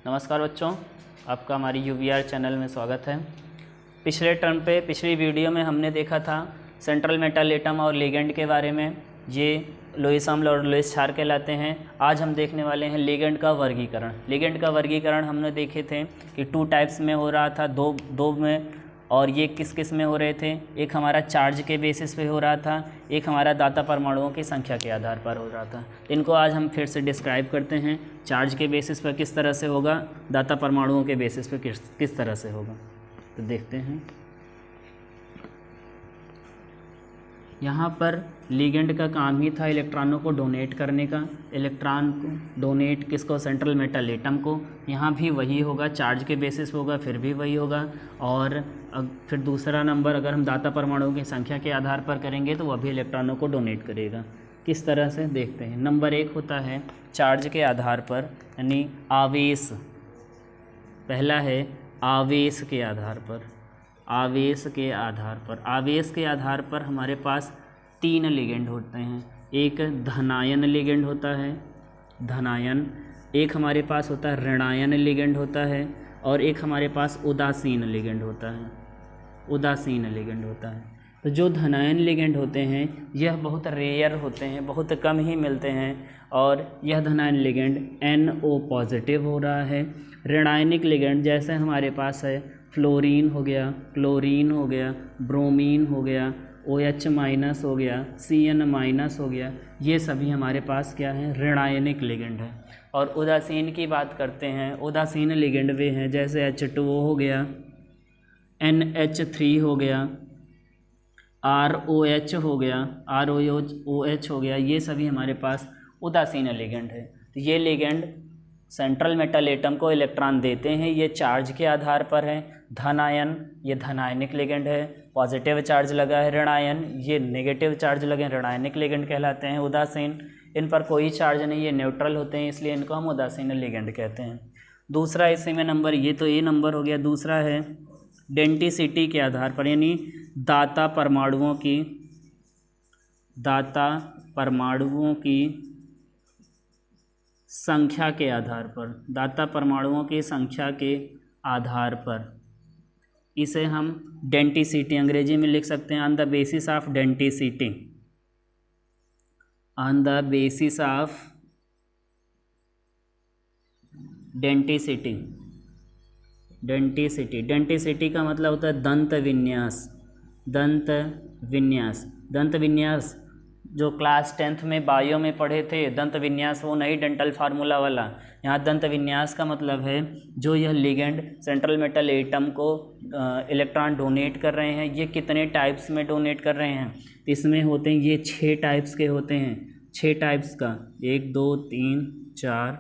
नमस्कार बच्चों, आपका हमारी UVR चैनल में स्वागत है। पिछली वीडियो में हमने देखा था सेंट्रल मेटल एटम और लिगेंड के बारे में। ये लुईस आर्मस्ट्रांग और लुईस चार कहलाते हैं। आज हम देखने वाले हैं लिगेंड का वर्गीकरण। लिगेंड का वर्गीकरण हमने देखे थे कि 2 टाइप्स में हो रहा था, दो में, और ये किस किस में हो रहे थे। एक हमारा चार्ज के बेसिस पे हो रहा था, एक हमारा दाता परमाणुओं की संख्या के आधार पर हो रहा था। इनको आज हम फिर से डिस्क्राइब करते हैं। चार्ज के बेसिस पर किस तरह से होगा, दाता परमाणुओं के बेसिस पर किस तरह से होगा, तो देखते हैं। यहाँ पर लिगेंड का काम ही था इलेक्ट्रॉनों को डोनेट करने का। इलेक्ट्रॉन को डोनेट किसको, सेंट्रल मेटल एटम को। यहाँ भी वही होगा, चार्ज के बेसिस पे होगा, फिर भी वही होगा। और फिर दूसरा नंबर अगर हम दाता परमाणुओं की संख्या के आधार पर करेंगे तो वह भी इलेक्ट्रॉनों को डोनेट करेगा। किस तरह से देखते हैं। नंबर 1 होता है चार्ज के आधार पर, यानी आवेश। पहला है आवेश के आधार पर। आवेश के आधार पर हमारे पास 3 लिगेंड होते हैं। एक धनायन लिगेंड होता है, धनायन। एक हमारे पास होता है ऋणायन लिगेंड होता है, और एक हमारे पास उदासीन लिगेंड होता है। उदासीन लिगेंड होता है। तो जो धनायन लिगेंड होते हैं यह बहुत रेयर होते हैं, बहुत कम ही मिलते हैं, और यह धनायन लिगेंड NO पॉजिटिव हो रहा है। ऋणायनिक लिगेंड जैसे हमारे पास है फ्लोरीन हो गया, क्लोरीन हो गया, ब्रोमीन हो गया, OH माइनस हो गया, CN माइनस हो गया, ये सभी हमारे पास क्या है, ऋणायनिक लिगेंड है। और उदासीन की बात करते हैं। उदासीन लिगेंड वे हैं जैसे H2O हो गया, NH3 हो गया, ROH हो गया, ROH हो गया, ये सभी हमारे पास उदासीन लिगेंड है। तो ये लिगेंड सेंट्रल मेटल एटम को इलेक्ट्रॉन देते हैं। ये चार्ज के आधार पर है। धनायन ये धनायनिक लिगेंड है, पॉजिटिव चार्ज लगा है। ऋणायन ये नेगेटिव चार्ज लगे, ऋणायनिक लिगेंड कहलाते हैं। उदासीन इन पर कोई चार्ज नहीं, ये न्यूट्रल होते हैं, इसलिए इनको हम उदासीन लिगेंड कहते हैं। दूसरा इसी में नंबर, ये तो ए नंबर हो गया। दूसरा है डेंटिसिटी के आधार पर, यानी दाता परमाणुओं की संख्या के आधार पर। दाता परमाणुओं की संख्या के आधार पर इसे हम डेंटिसिटी अंग्रेजी में लिख सकते हैं, on the basis of denticity. On the basis of denticity. Denticity का मतलब होता है दंत विन्यास। दंत विन्यास जो क्लास 10th में बायो में पढ़े थे, दंत विन्यास, वो नहीं डेंटल फार्मूला वाला। यहाँ दंत विन्यास का मतलब है जो यह लिगेंड सेंट्रल मेटल एटम को इलेक्ट्रॉन डोनेट कर रहे हैं, ये कितने टाइप्स में डोनेट कर रहे हैं। इसमें होते हैं ये 6 टाइप्स के होते हैं। 6 टाइप्स का, 1 2 3 4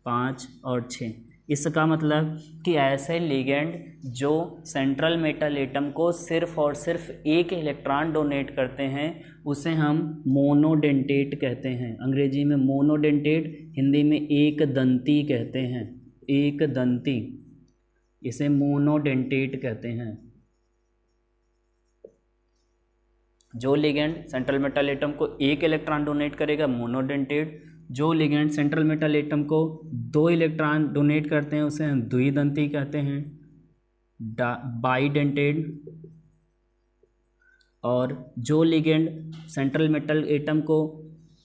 5 और 6। इसका मतलब कि ऐसे लिगेंड जो सेंट्रल मेटल एटम को सिर्फ और सिर्फ एक इलेक्ट्रॉन डोनेट करते हैं उसे हम मोनोडेंटेट कहते हैं। अंग्रेजी में मोनोडेंटेट, हिंदी में एक दंती कहते हैं। एक दंती, इसे मोनोडेंटेट कहते हैं। जो लिगेंड सेंट्रल मेटल एटम को एक इलेक्ट्रॉन डोनेट करेगा, मोनोडेंटेट। जो लिगेंड सेंट्रल मेटल एटम को 2 इलेक्ट्रॉन डोनेट करते हैं उसे हम द्विदंती कहते हैं, बाइडेंटेड। और जो लिगेंड सेंट्रल मेटल एटम को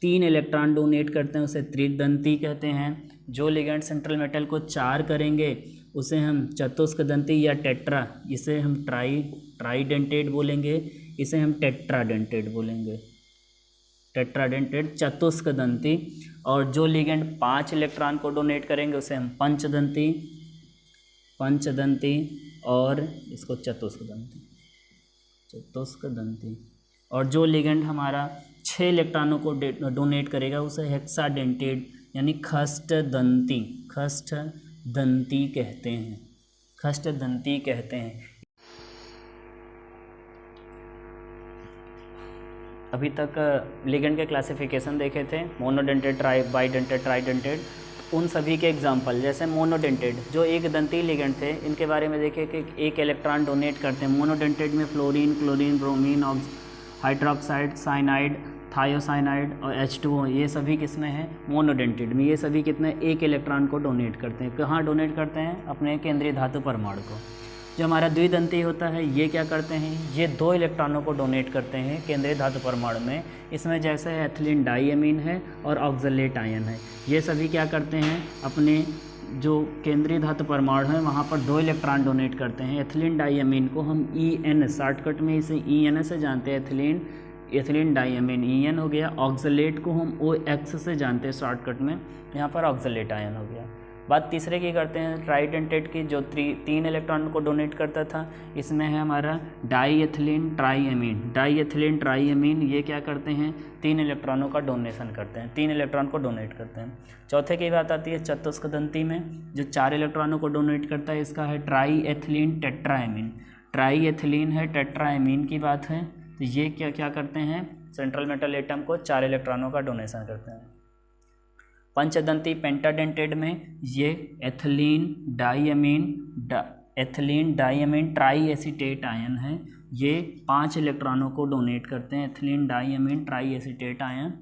3 इलेक्ट्रॉन डोनेट करते हैं उसे त्रिदंती कहते हैं। जो लिगेंड सेंट्रल मेटल को 4 करेंगे उसे हम चतुष्कदंती या टेट्रा, इसे हम ट्राइडेंटेड बोलेंगे, इसे हम टेट्राडेंटेड बोलेंगे, टेट्राडेंटेड, चतुष्कदंती। और जो लिगेंड 5 इलेक्ट्रॉन को डोनेट करेंगे उसे हम पंचदंती, और इसको चतुष्कदंती। और जो लिगेंड हमारा 6 इलेक्ट्रॉनों को डोनेट करेगा उसे हेक्साडेंटेड, यानी खष्टदंती कहते हैं। अभी तक लिगेंड के क्लासिफिकेशन देखे थे, मोनोडेंटेड, बाइडेंटेड, ट्राइडेंटेड। उन सभी के एग्जाम्पल, जैसे मोनोडेंटेड जो एक दंती लिगेंड थे, इनके बारे में देखें कि एक इलेक्ट्रॉन डोनेट करते हैं। मोनोडेंटेड में fluorine, chlorine, bromine, hydroxide, cyanide, thiocyanide और H2O, ये सभी किसमें हैं, मोनोडेंटेट में। ये सभी कितने, एक इलेक्ट्रॉन को डोनेट करते हैं। कहाँ डोनेट करते हैं, अपने केंद्रीय धातु परमाणु को। जो हमारा द्विदंती होता है ये क्या करते हैं, ये 2 इलेक्ट्रॉनों को डोनेट करते हैं केंद्रीय धातु परमाणु में। इसमें जैसे एथिलीन डाइएमीन है और ऑक्सलेट आयन है, ये सभी क्या करते हैं, अपने जो केंद्रीय धातु परमाणु है वहाँ पर 2 इलेक्ट्रॉन डोनेट करते हैं। एथिलीन डाइएमीन को हम EN, शॉर्टकट में इसे EN से जानते हैं, एथिलीन डाइएमीन EN हो गया। ऑक्सलेट को हम OX से जानते हैं शॉर्टकट में, यहाँ पर ऑक्सलेट आयन हो गया। बात तीसरे की करते हैं, ट्राइडेंटेट की, जो 3 इलेक्ट्रॉन को डोनेट करता था। इसमें है हमारा डाईएथिलीन ट्राइएमीन, ये क्या करते हैं, 3 इलेक्ट्रॉनों का डोनेशन करते हैं, 3 इलेक्ट्रॉन को डोनेट करते हैं। चौथे की बात आती है चतुष्कदंती में, जो 4 इलेक्ट्रॉनों को डोनेट करता है, इसका है ट्राईएथिलीन टेट्राएमीन। ट्राईएथिलीन है, टेट्राएमीन की बात है, तो ये क्या करते हैं, सेंट्रल मेटल एटम को 4 इलेक्ट्रॉनों का डोनेशन करते हैं। पंचदंती पेंटाडेंटेड में ये एथिलीन डाइएमीन ट्राईएसीटेट आयन है, ये 5 इलेक्ट्रॉनों को डोनेट करते हैं। Ethylene diamine triacetate ion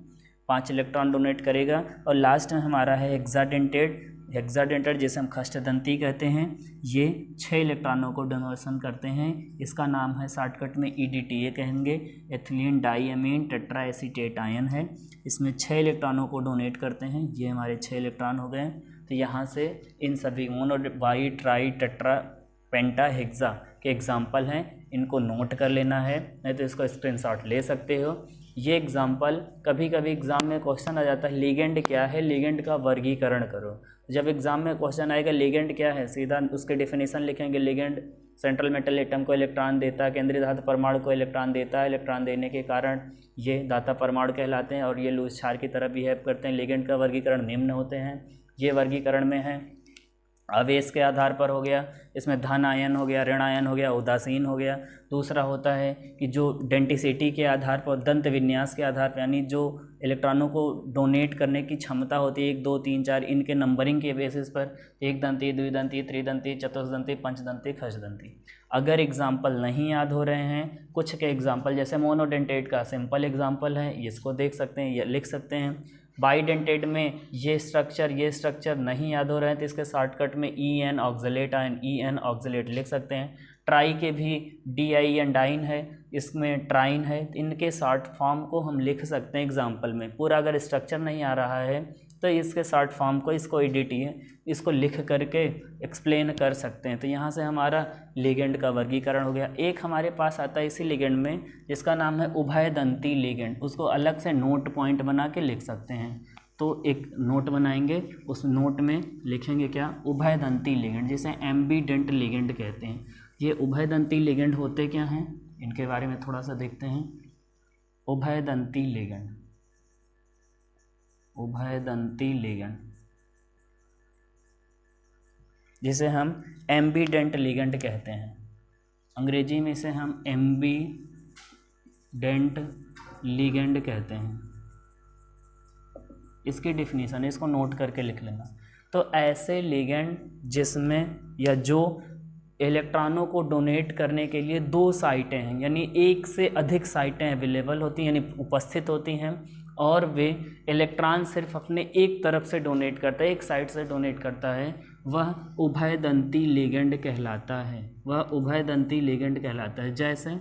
5 electron donate करेगा। और लास्ट में हमारा है हेक्साडेंटेड जिसे हम खष्टदंती कहते हैं, ये 6 इलेक्ट्रॉनों को डोनेशन करते हैं। इसका नाम है शॉर्टकट में EDTA कहेंगे, एथिलीन डाइएमीन टेट्राएसीटेट आयन है। इसमें 6 इलेक्ट्रॉनों को डोनेट करते हैं, ये हमारे 6 इलेक्ट्रॉन हो गए। तो यहाँ से इन सभी mono, by, try, tetra, penta, hexa के एग्जाम्पल हैं, इनको नोट कर लेना है, नहीं तो इसको स्क्रीनशॉट ले सकते हो। ये एग्जाम्पल कभी कभी एग्ज़ाम में क्वेश्चन आ जाता है, लिगेंड क्या है, लिगेंड का वर्गीकरण करो। जब एग्ज़ाम में क्वेश्चन आएगा लिगेंड क्या है, सीधा उसके डेफिनेशन लिखेंगे। लिगेंड सेंट्रल मेटल एटम को इलेक्ट्रॉन देता है, केंद्रीय धातु परमाणु को इलेक्ट्रॉन देता है, इलेक्ट्रॉन देने के कारण ये दाता परमाणु कहलाते हैं और ये लूज क्षार की तरह बिहेव करते हैं। लिगेंड का वर्गीकरण निम्न होते हैं, ये वर्गीकरण में है। आवेश के आधार पर हो गया, इसमें धन आयन हो गया, ऋण आयन हो गया, उदासीन हो गया। दूसरा होता है कि जो डेंटिसिटी के आधार पर, दंत विन्यास के आधार पर, यानी जो इलेक्ट्रॉनों को डोनेट करने की क्षमता होती है 1, 2, 3, 4, इनके नंबरिंग के बेसिस पर, एक दंती, द्विदंती, त्रिदंती, चतुर्दंती, पंचदंती, खष्टदंती। अगर एग्जाम्पल नहीं याद हो रहे हैं, कुछ के एग्जाम्पल जैसे मोनोडेंटेट का सिंपल एग्जाम्पल है, इसको देख सकते हैं या लिख सकते हैं। बाईडेंटेट में ये स्ट्रक्चर नहीं याद हो रहे हैं तो इसके शॉर्टकट में EN oxalate ion, EN oxalate लिख सकते हैं। ट्राई के भी DIN डाइन है, इसमें ट्राइन है, इनके शॉर्ट फॉर्म को हम लिख सकते हैं एग्जाम्पल में। पूरा अगर स्ट्रक्चर नहीं आ रहा है तो इसके शॉर्ट फॉर्म को, इसको EDTA, इसको लिख करके एक्सप्लेन कर सकते हैं। तो यहाँ से हमारा लिगेंड का वर्गीकरण हो गया। एक हमारे पास आता है इसी लिगेंड में जिसका नाम है उभयदंती लिगेंड, उसको अलग से नोट पॉइंट बना के लिख सकते हैं। तो एक नोट बनाएंगे, उस नोट में लिखेंगे क्या, उभयदंती लिगेंड, जिसे एम्बीडेंट लिगेंड कहते हैं। ये उभयदंती लिगेंड होते क्या हैं, इनके बारे में थोड़ा सा देखते हैं। उभयदंती लिगेंड जिसे हम एम्बीडेंट लिगेंड कहते हैं, अंग्रेजी में इसे हम एम्बीडेंट लिगेंड कहते हैं। इसकी डिफिनीशन, इसको नोट करके लिख लेना। तो ऐसे लिगेंड जिसमें या जो इलेक्ट्रॉनों को डोनेट करने के लिए 2 साइटें हैं, यानी एक से अधिक साइटें अवेलेबल होती हैं, यानी उपस्थित होती हैं, और वे इलेक्ट्रॉन सिर्फ अपने एक तरफ से डोनेट करता है, एक साइड से डोनेट करता है, वह उभयदंती लिगेंड कहलाता है।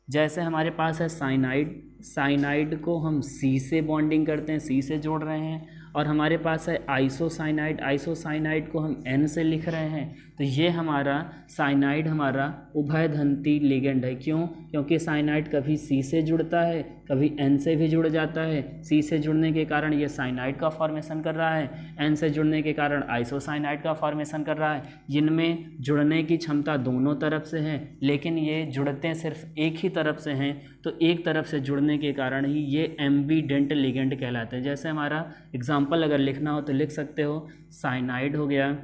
जैसे हमारे पास है साइनाइड को हम C से बॉन्डिंग करते हैं, C से जोड़ रहे हैं, और हमारे पास है आइसोसाइनाइड को हम N से लिख रहे हैं। तो ये हमारा साइनाइड हमारा उभयदंती लिगेंड है। क्यों? क्योंकि साइनाइड कभी C से जुड़ता है, कभी N से भी जुड़ जाता है। C से जुड़ने के कारण ये साइनाइड का फॉर्मेशन कर रहा है, N से जुड़ने के कारण आइसोसाइनाइड का फॉर्मेशन कर रहा है। जिनमें जुड़ने की क्षमता दोनों तरफ से है, लेकिन ये जुड़ते सिर्फ एक ही तरफ से हैं, तो एक तरफ से जुड़ने के कारण ही ये एम्बीडेंट लिगेंड कहलाते हैं। जैसे हमारा एग्जाम्पल अगर लिखना हो तो लिख सकते हो, साइनाइड हो गया,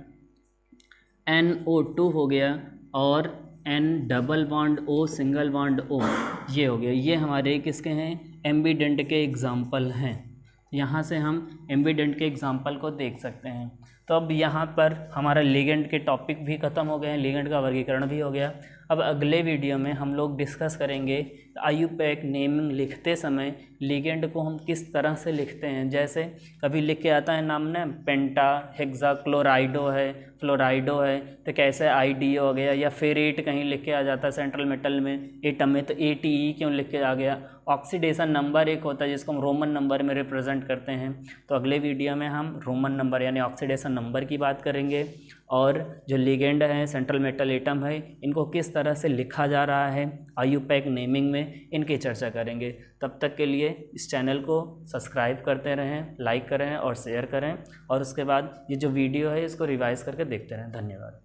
NO2 हो गया, और N double bond O single bond O, ये हो गया। ये हमारे किसके हैं, एम्बीडेंट के एग्जाम्पल हैं। यहाँ से हम एम्बीडेंट के एग्जाम्पल को देख सकते हैं। तो अब यहाँ पर हमारा लिगेंड के टॉपिक भी ख़त्म हो गए हैं, लिगेंड का वर्गीकरण भी हो गया। अब अगले वीडियो में हम लोग डिस्कस करेंगे IUPAC नेमिंग लिखते समय लिगेंड को हम किस तरह से लिखते हैं। जैसे कभी लिख के आता है नाम ने पेंटा हेक्सा क्लोराइडो है, फ्लोराइडो है, तो कैसे IDO हो गया, या फेरेट कहीं लिख के आ जाता है सेंट्रल मेटल में एटम में, तो ATE क्यों लिख के आ गया। ऑक्सीडेशन नंबर एक होता है जिसको हम रोमन नंबर में रिप्रेजेंट करते हैं। तो अगले वीडियो में हम रोमन नंबर यानी ऑक्सीडेशन नंबर की बात करेंगे, और जो लिगेंड है सेंट्रल मेटल एटम है इनको किस तरह से लिखा जा रहा है IUPAC नेमिंग में, इनकी चर्चा करेंगे। तब तक के लिए इस चैनल को सब्सक्राइब करते रहें, लाइक करें और शेयर करें, और उसके बाद ये जो वीडियो है इसको रिवाइज़ करके देखते रहें। धन्यवाद।